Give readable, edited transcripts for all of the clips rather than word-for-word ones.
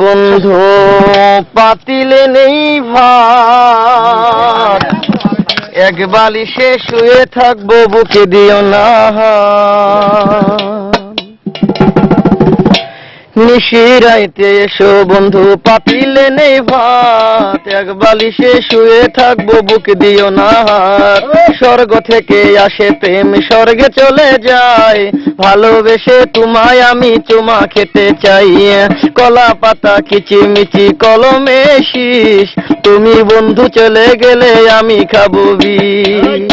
বন্ধু পাতিলে নেই ভাত, এক বালিশে শুয়ে থাকবো বুকে দিও না। নিশিরাইতে এসো বন্ধু পাতিলে নেই ভাত, এক বালিশে শুয়ে থাকবো বুক দিও না। স্বর্গ থেকে আসে প্রেম স্বর্গে চলে যায়, ভালোবেসে তোমায় আমি চুমা খেতে চাই। কলা পাতা কিচিমিচি কলমে শীষ, তুমি বন্ধু চলে গেলে আমি খাবো বিষ।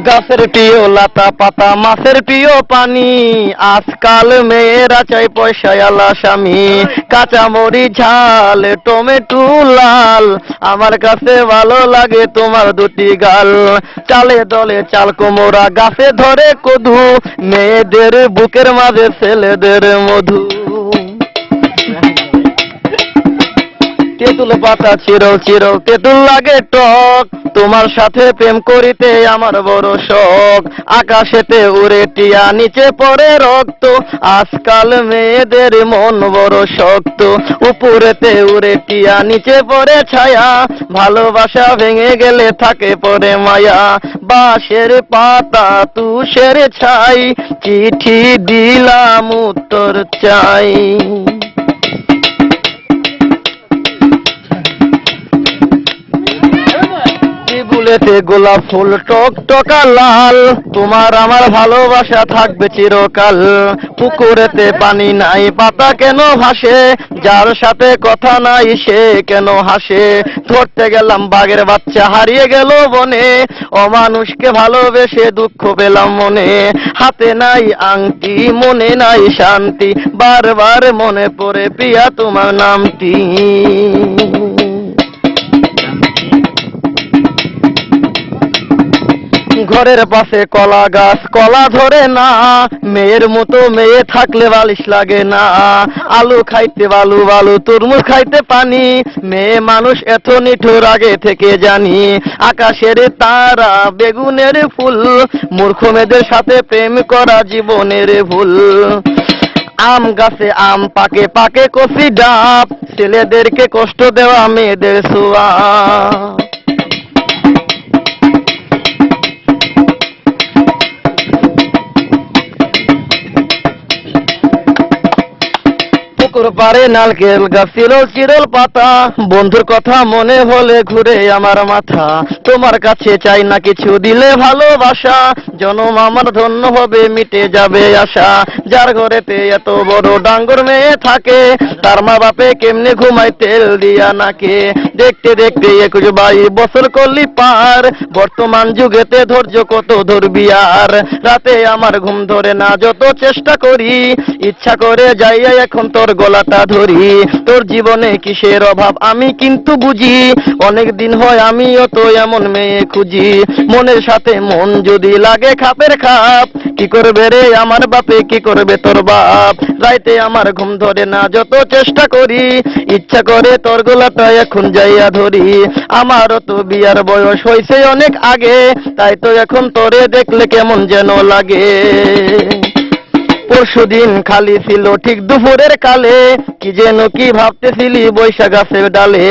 গাছের প্রিয় লাতা পাতা মাছের প্রিয় পানি, আজকাল মেয়েরা চাই পয়সায় আলা স্বামী। কাঁচামরি ঝাল টমেটো লাল, আমার কাছে ভালো লাগে তোমার দুটি গাল। চালে দলে চাল কোমরা গাছে ধরে কদু, মেয়েদের বুকের মাঝে ছেলেদের মধু। তেঁতুল পাতা চিরল চিরল তেঁতুল লাগে টক, তোমার সাথে প্রেম করিতে আমার বড় শখ। আকাশেতে উড়ে টিয়া নিচে পড়ে রক্ত, আজকাল মেয়েদের মন বড় শক্ত। উপরেতে উড়ে টিয়া নিচে পড়ে ছায়া, ভালোবাসা ভেঙে গেলে থাকে পড়ে মায়া। বাঁশের পাতা তুষের ছাই, চিঠি দিলাম উত্তর চাই। ফুলেতে গোলাপ ফুল টক টকা লাল, তোমার আমার ভালোবাসা থাকবে চিরকাল। পুকুরেতে পানি নাই পাতা কেন ভাসে, যার সাথে কথা নাই সে কেন হাসে। ধরতে গেলাম বাঘের বাচ্চা হারিয়ে গেল বনে, অমানুষকে ভালোবেসে দুঃখ পেলাম মনে। হাতে নাই আংটি মনে নাই শান্তি, বারবার মনে পড়ে প্রিয়া তোমার নামটি। ঘরের পাশে কলা গাছ কলা ধরে না, মেয়ের মতো মেয়ে থাকলে বালিশ লাগে না। আলু খাইতে বালু বালু তরমুজ খাইতে পানি, মেয়ে মানুষ এত নিঠুর আগে থেকে জানি। আকাশের তারা বেগুনের ফুল, মূর্খ মেয়েদের সাথে প্রেম করা জীবনের ভুল। আম গাছে আম পাকে পাকে কচি ডাব, ছেলেদেরকে কষ্ট দেওয়া মেয়েদের ছোঁয়া। পারে নারকেল গাছ চিরল চিরল পাতা, বন্ধুর কথা মনে হলে ঘুরে আমার মাথা। তোমার কাছে চাই না কিছু দিলে ভালোবাসা, জনম আমার ধন্য হবে মিটে যাবে আশা। যার ঘরেতে এত বড় ডাঙ্গর মেয়ে থাকে, তার মা বাপে কেমনে ঘুমায় তেল দিয়া নাকে। দেখতে দেখতে 21-22 বছর করলি পার, বর্তমান যুগেতে ধৈর্য কত ধরবি আর। রাতে আমার ঘুম ধরে না যত চেষ্টা করি, ইচ্ছা করে যাইয়া এখন তোর গলাটা ধরি। তোর জীবনে কিসের অভাব আমি কিন্তু বুঝি, অনেক দিন হয় আমিও তো এমন মেয়ে খুঁজি। মনের সাথে মন যদি লাগে খাপের খাপ, কি করবে রে আমার বাপে কি করবে তোর বাপ। রাইতে আমার ঘুম ধরে না যত চেষ্টা করি, ইচ্ছা করে তোর গলাটা এখন যাইয়া ধরি। আমারও তো বিয়ার বয়স হয়েছে অনেক আগে, তাই তো এখন তোরে দেখলে কেমন যেন লাগে। পরশুদিন খালি ছিল ঠিক দুপুরের কালে, কি যেন কি ভাবতেছিলি বৈশাখ গাছের ডালে।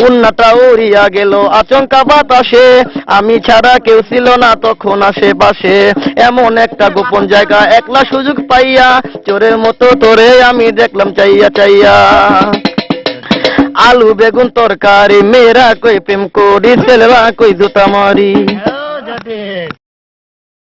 উন্নাটা উড়িয়া গেল আচমকা বাতাসে, আমি ছাড়া কেউ ছিল না তখন আশেপাশে। এমন একটা গোপন জায়গা একলা সুযোগ পাইয়া, চোরের মতো তোরে আমি দেখলাম চাইয়া চাইয়া। আলু বেগুন তরকারি মেয়েরা কই প্রেম করি, ছেলেরা কই জুতা মারি।